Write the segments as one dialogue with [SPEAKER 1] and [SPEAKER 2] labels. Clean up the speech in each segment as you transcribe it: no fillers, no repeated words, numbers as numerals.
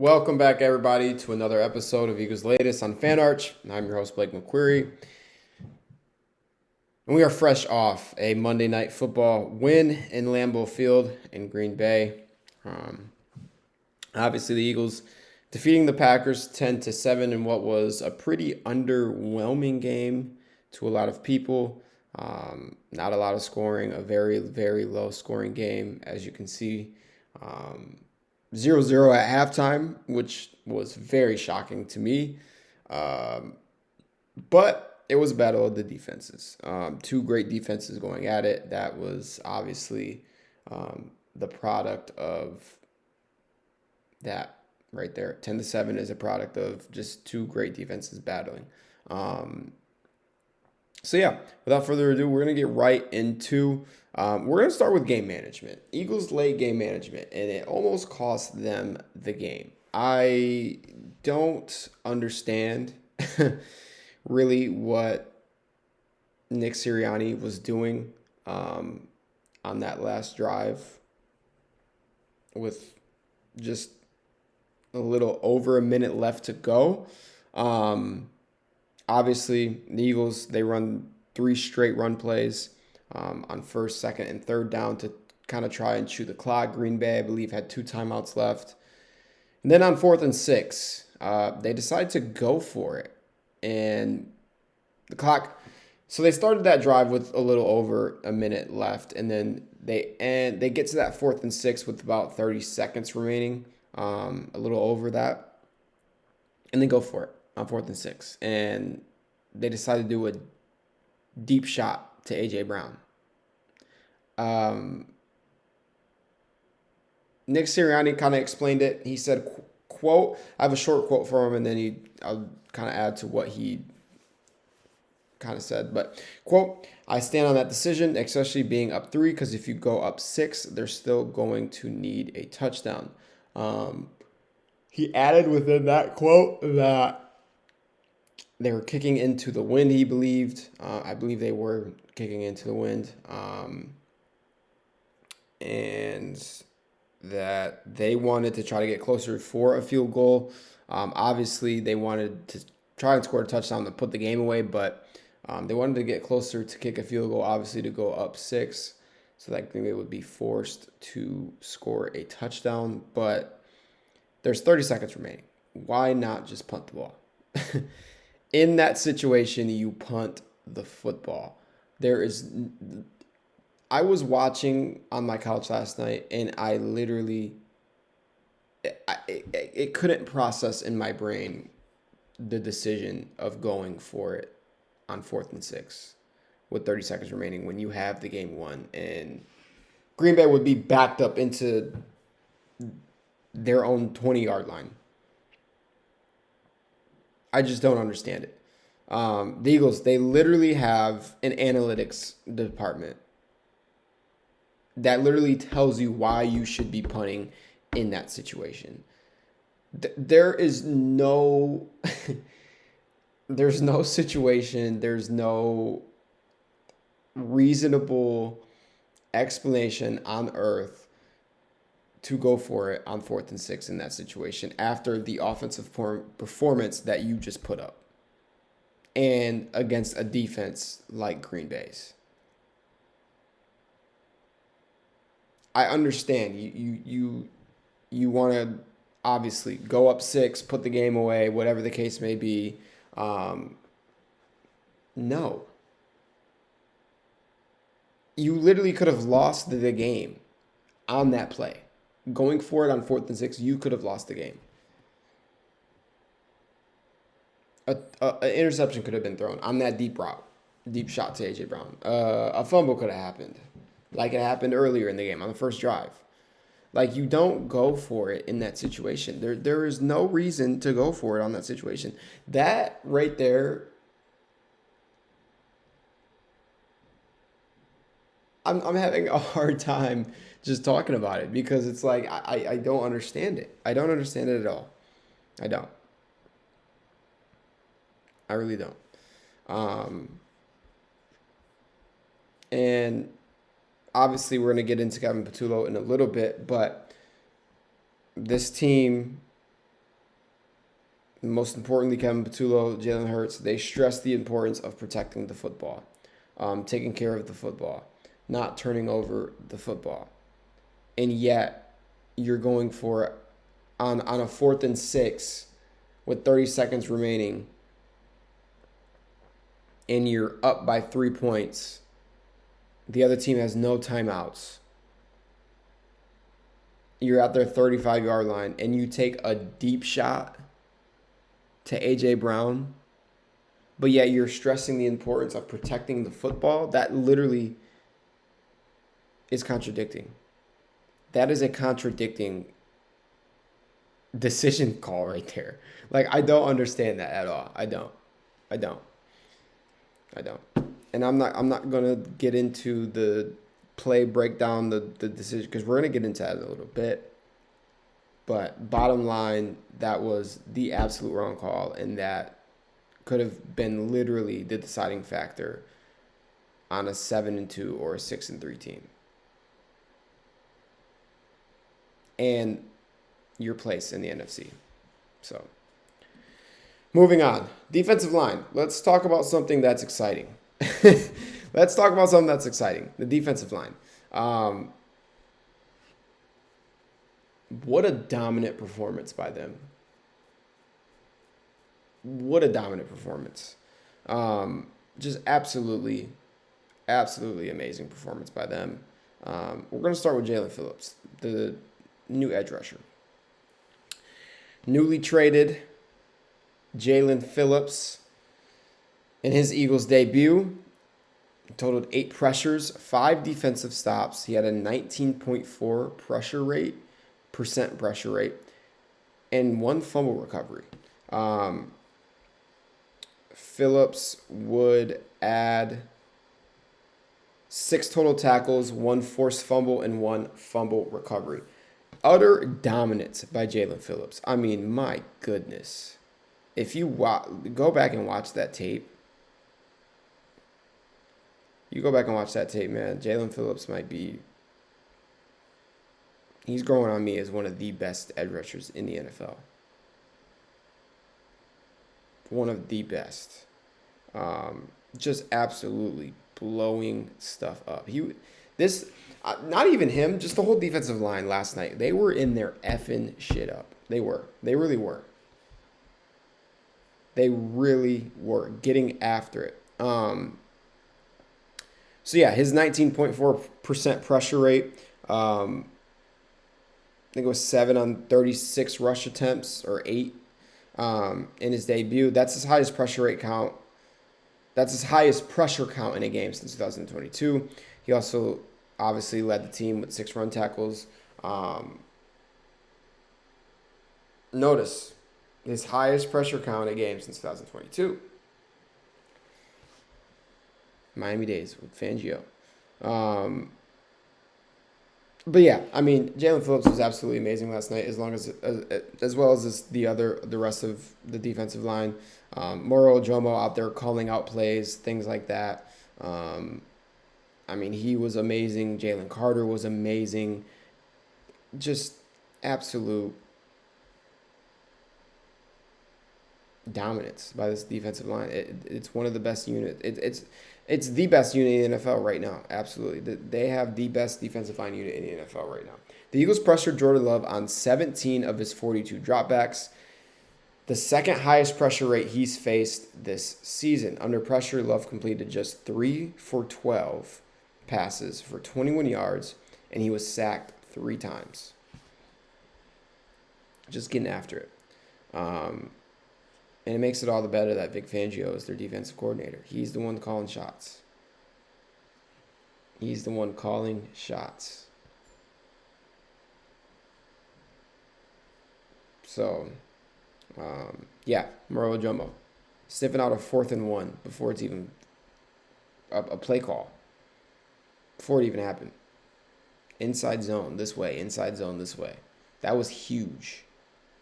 [SPEAKER 1] Welcome back, everybody, to another episode of Eagles Latest on Fan Arch. I'm your host, Blake McQueary. And we are fresh off a Monday Night Football win in Lambeau Field in Green Bay. Obviously, the Eagles defeating the Packers 10-7 in what was a pretty underwhelming game to a lot of people. Not a lot of scoring, a very, very low scoring game, as you can see. 0-0 at halftime, which was very shocking to me. But it was a battle of the defenses. Two great defenses going at it. That was obviously the product of that right there. 10-7 is a product of just two great defenses battling. Without further ado, we're going to get right into we're going to start with game management. Eagles late game management, and it almost cost them the game. I don't understand really what Nick Sirianni was doing on that last drive with just a little over a minute left to go. Obviously, the Eagles, they run 3 straight run plays on first, second, and third down to kind of try and chew the clock. Green Bay, I believe, had 2 timeouts left. And then on 4th and 6, they decided to go for it. And the clock, so they started that drive with a little over a minute left. And then they get to that 4th and 6 with about 30 seconds remaining, a little over that. And then go for it on 4th and 6. And they decided to do a deep shot to A.J. Brown. Nick Sirianni kind of explained it. He said, quote, I have a short quote for him, and then I'll kind of add to what he kind of said. But, quote, I stand on that decision, especially being up 3, because if you go up 6, they're still going to need a touchdown. He added within that quote that they were kicking into the wind, he believed. I believe they were kicking into the wind. And that they wanted to try to get closer for a field goal. Obviously, they wanted to try and score a touchdown to put the game away, but they wanted to get closer to kick a field goal, obviously, to go up 6. So that Green Bay would be forced to score a touchdown. But there's 30 seconds remaining. Why not just punt the ball? In that situation, you punt the football. I was watching on my couch last night, and I literally, it couldn't process in my brain the decision of going for it on 4th and 6 with 30 seconds remaining when you have the game won, and Green Bay would be backed up into their own 20-yard line. I just don't understand it. The Eagles, they literally have an analytics department that literally tells you why you should be punting in that situation. There is no there's no situation, there's no reasonable explanation on earth to go for it on 4th and 6 in that situation after the offensive performance that you just put up and against a defense like Green Bay's. I understand you want to obviously go up 6, put the game away, whatever the case may be. No. You literally could have lost the game on that play. Going for it on 4th and 6, you could have lost the game. An interception could have been thrown on that deep shot to A.J. Brown. A fumble could have happened, like it happened earlier in the game on the first drive. Like, you don't go for it in that situation. There is no reason to go for it on that situation. That right there, I'm having a hard time just talking about it because it's like I don't understand it. I don't understand it at all. I don't. I really don't. And obviously, we're going to get into Kevin Patullo in a little bit, but this team most importantly, Kevin Patullo, Jalen Hurts, they stress the importance of protecting the football, taking care of the football, not turning over the football. And yet, you're going for on a 4th and 6 with 30 seconds remaining, and you're up by 3 points. The other team has no timeouts. You're at their 35-yard line, and you take a deep shot to A.J. Brown, but yet you're stressing the importance of protecting the football. That literally is contradicting. That is a contradicting decision call right there. Like, I don't understand that at all. I don't. And I'm not gonna get into the play breakdown, the decision, because we're gonna get into that in a little bit. But bottom line, that was the absolute wrong call, and that could have been literally the deciding factor on a 7-2 or a 6-3 team. And your place in the NFC. So, moving on. Defensive line. Let's talk about something that's exciting. The defensive line. What a dominant performance by them. What a dominant performance. Just absolutely amazing performance by them. We're going to start with Jalen Phillips, the new edge rusher. Newly traded Jalen Phillips in his Eagles debut totaled 8 pressures, 5 defensive stops. He had a 19.4 pressure rate, and 1 fumble recovery. Phillips would add 6 total tackles, 1 forced fumble, and 1 fumble recovery. Utter dominance by Jalen Phillips. I mean, my goodness. If you go back and watch that tape, man. Jalen Phillips might be... He's growing on me as one of the best edge rushers in the NFL. One of the best. Just absolutely blowing stuff up. Not even him, just the whole defensive line last night. They were in their effing shit up. They were. They really were. They really were getting after it. So yeah, his 19.4% pressure rate. I think it was 7 on 36 rush attempts, or 8 in his debut. That's his highest pressure rate count. That's his highest pressure count in a game since 2022. He also obviously led the team with 6 run tackles. Notice his highest pressure count in a game since 2022. Miami Days with Fangio. But yeah, I mean, Jalen Phillips was absolutely amazing last night, as well as the rest of the defensive line. Moro Ojomo out there calling out plays, things like that. I mean, he was amazing. Jalen Carter was amazing. Just absolute dominance by this defensive line. It's one of the best units. It's the best unit in the NFL right now. Absolutely. They have the best defensive line unit in the NFL right now. The Eagles pressured Jordan Love on 17 of his 42 dropbacks, the second highest pressure rate he's faced this season. Under pressure, Love completed just 3 for 12 passes for 21 yards, and he was sacked 3 times. Just getting after it. And it makes it all the better that Vic Fangio is their defensive coordinator. He's the one calling shots. So, yeah, Moro Ojomo sniffing out a 4th and 1 before it's even a play call. Before it even happened. Inside zone this way, inside zone this way. That was huge.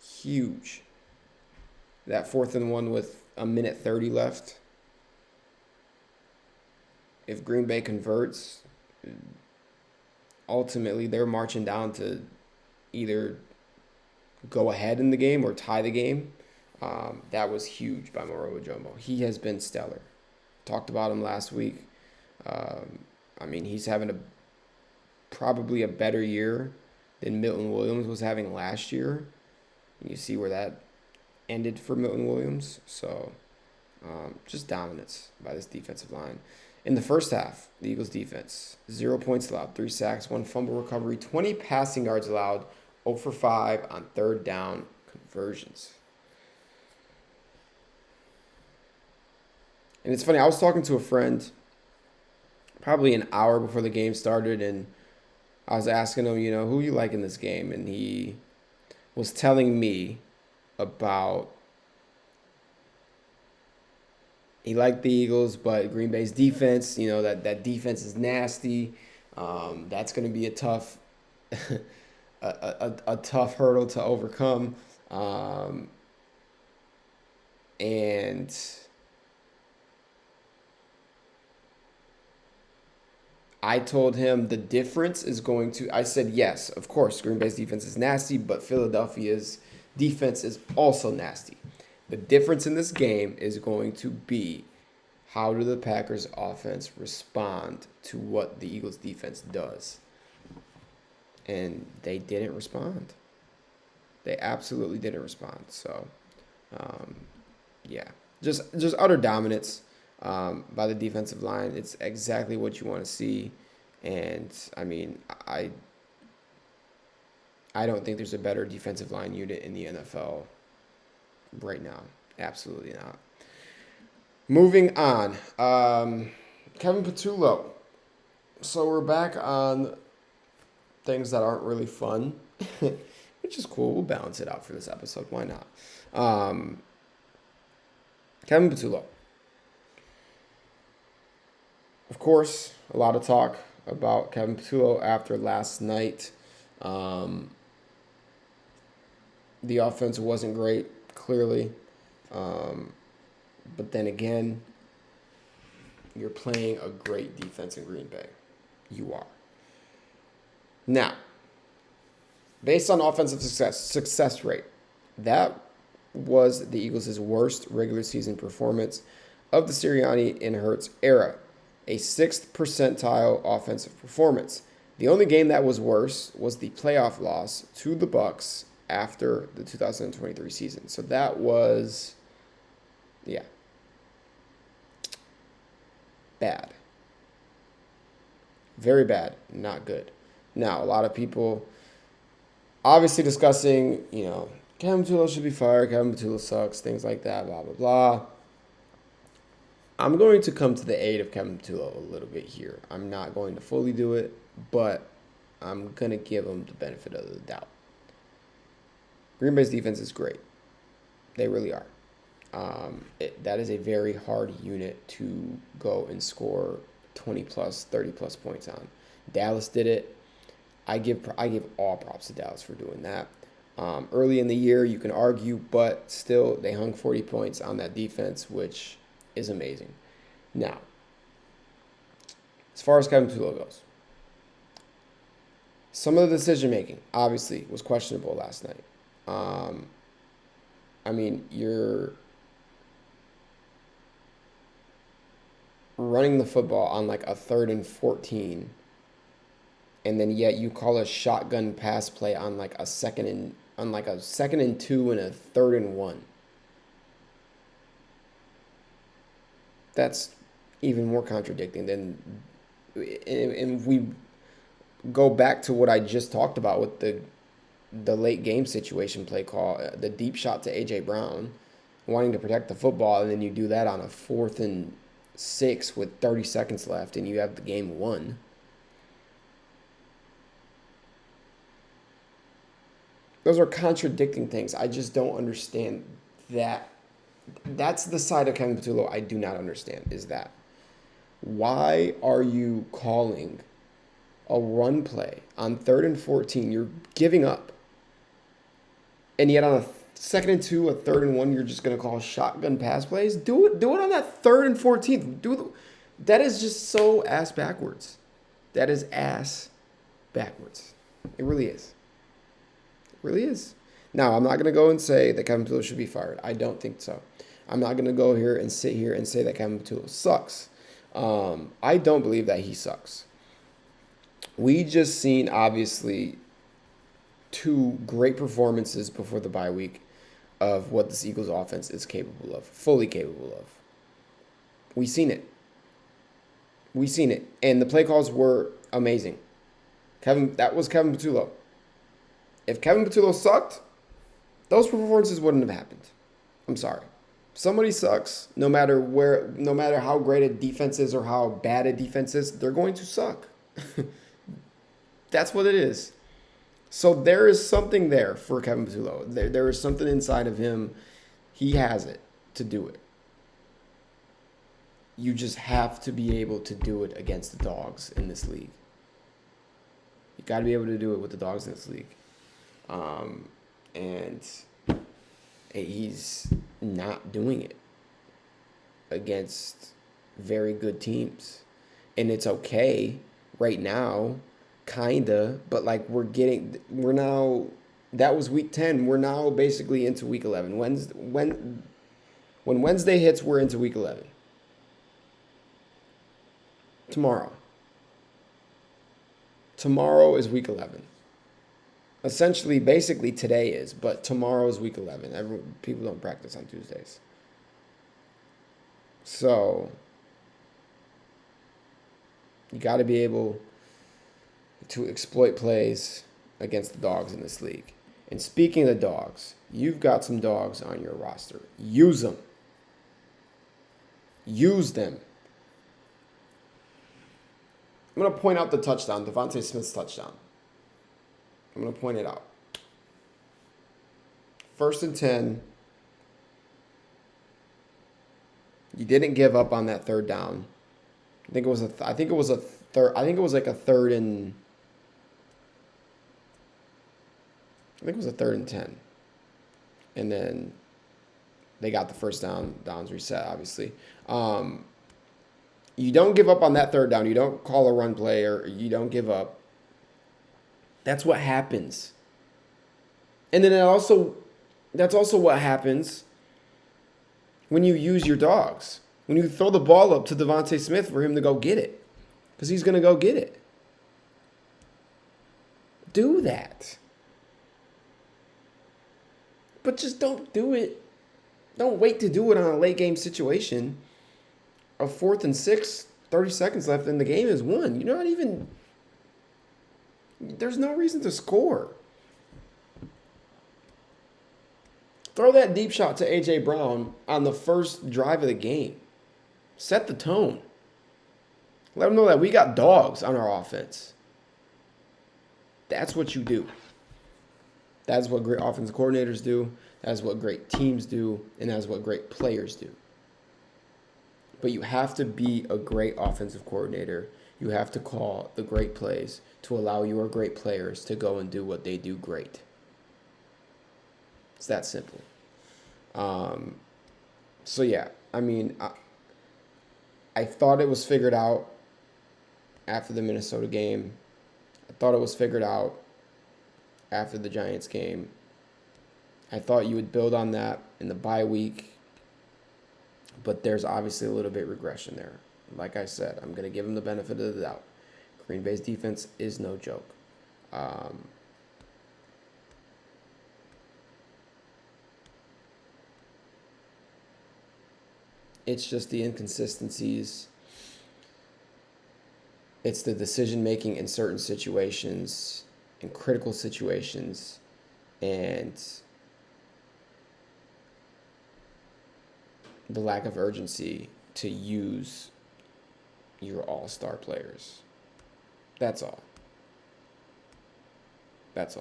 [SPEAKER 1] Huge. That 4th and 1 with a minute 30 left. If Green Bay converts, ultimately they're marching down to either go ahead in the game or tie the game. That was huge by Moro Jumbo. He has been stellar. Talked about him last week. He's having probably a better year than Milton Williams was having last year. And you see where that ended for Milton Williams. So just dominance by this defensive line. In the first half, the Eagles defense, 0 points allowed, 3 sacks, 1 fumble recovery, 20 passing yards allowed, 0 for 5 on third down conversions. And it's funny, I was talking to a friend probably an hour before the game started, and I was asking him, who you like in this game? And he was telling me about he liked the Eagles, but Green Bay's defense, that defense is nasty. That's going to be a tough a tough hurdle to overcome. And I told him the difference is I said, yes, of course, Green Bay's defense is nasty, but Philadelphia's defense is also nasty. The difference in this game is going to be how do the Packers offense respond to what the Eagles defense does. And they didn't respond. They absolutely didn't respond. So, just utter dominance by the defensive line. It's exactly what you want to see. And, I don't think there's a better defensive line unit in the NFL right now. Absolutely not. Moving on. Kevin Patullo. So we're back on things that aren't really fun, which is cool. We'll balance it out for this episode. Why not? Kevin Patullo. Of course, a lot of talk about Kevin Patullo after last night. The offense wasn't great, clearly. But then again, you're playing a great defense in Green Bay. You are. Now, based on offensive success rate, that was the Eagles' worst regular season performance of the Sirianni and Hurts era. A 6th percentile offensive performance. The only game that was worse was the playoff loss to the Bucs after the 2023 season. So that was, bad. Very bad. Not good. Now, a lot of people obviously discussing, Kevin Patullo should be fired, Kevin Patullo sucks, things like that, blah, blah, blah. I'm going to come to the aid of Kevin Patullo a little bit here. I'm not going to fully do it, but I'm going to give him the benefit of the doubt. Green Bay's defense is great. They really are. That is a very hard unit to go and score 20-plus, 30-plus points on. Dallas did it. I give all props to Dallas for doing that. Early in the year, you can argue, but still, they hung 40 points on that defense, which is amazing. Now, as far as Kevin Patullo goes, some of the decision-making, obviously, was questionable last night. You're running the football on like a 3rd and 14, and then yet you call a shotgun pass play on like a 2nd and 2 and a 3rd and 1. That's even more contradicting than, and we go back to what I just talked about with the late game situation play call, the deep shot to A.J. Brown, wanting to protect the football, and then you do that on a 4th and 6 with 30 seconds left, and you have the game won. Those are contradicting things. I just don't understand that. That's the side of Kevin Patullo I do not understand, is that why are you calling a run play on 3rd and 14? You're giving up. And yet on a 2nd and 2, a 3rd and 1, you're just going to call shotgun pass plays? Do it on that 3rd and 14th. That is just so ass backwards. That is ass backwards. It really is. It really is. Now, I'm not going to go and say that Kevin Patullo should be fired. I don't think so. I'm not going to go here and sit here and say that Kevin Patullo sucks. I don't believe that he sucks. We just seen, obviously, 2 great performances before the bye week of what this Eagles offense is capable of, fully capable of. We seen it. And the play calls were amazing. That was Kevin Patullo. If Kevin Patullo sucked, those performances wouldn't have happened. I'm sorry. Somebody sucks, no matter how great a defense is or how bad a defense is, they're going to suck. That's what it is. So there is something there for Kevin Patullo. There is something inside of him. He has it to do it. You just have to be able to do it against the dogs in this league. You got to be able to do it with the dogs in this league. And he's not doing it against very good teams. And it's okay right now, kinda, but like we're now, that was week 10. We're now basically into week 11. When Wednesday hits, we're into week 11. Tomorrow is week 11. Essentially, basically today is, but tomorrow is week 11. People don't practice on Tuesdays. So you got to be able to exploit plays against the dogs in this league. And speaking of the dogs, you've got some dogs on your roster. Use them. Use them. I'm going to point out the touchdown, Devontae Smith's touchdown. I'm going to point it out. 1st and 10. You didn't give up on that 3rd down. I think it was like a 3rd and 10. And then they got the first downs reset, obviously. You don't give up on that 3rd down. You don't call a run play, or you don't give up. That's what happens. And then that's also what happens when you use your dogs. When you throw the ball up to Devontae Smith for him to go get it. Because he's going to go get it. Do that. But just don't do it. Don't wait to do it on a late game situation. A 4th and 6, 30 seconds left, and the game is won. You're not even... There's no reason to score. Throw that deep shot to A.J. Brown on the first drive of the game. Set the tone. Let them know that we got dogs on our offense. That's what you do. That's what great offensive coordinators do. That's what great teams do. And that's what great players do. But you have to be a great offensive coordinator. You have to call the great plays to allow your great players to go and do what they do great. It's that simple. So yeah, I mean, I thought it was figured out after the Minnesota game. I thought it was figured out after the Giants game. I thought you would build on that in the bye week. But there's obviously a little bit regression there. Like I said, I'm going to give him the benefit of the doubt. Green Bay's defense is no joke. It's just the inconsistencies. It's the decision-making in certain situations, in critical situations, and the lack of urgency to use your all-star players. That's all. That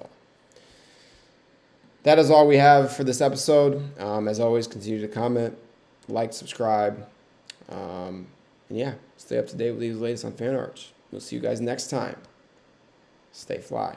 [SPEAKER 1] is all we have for this episode. As always, continue to comment, like, subscribe, and yeah, stay up to date with these latest on Fan Arch. We'll see you guys next time. Stay fly.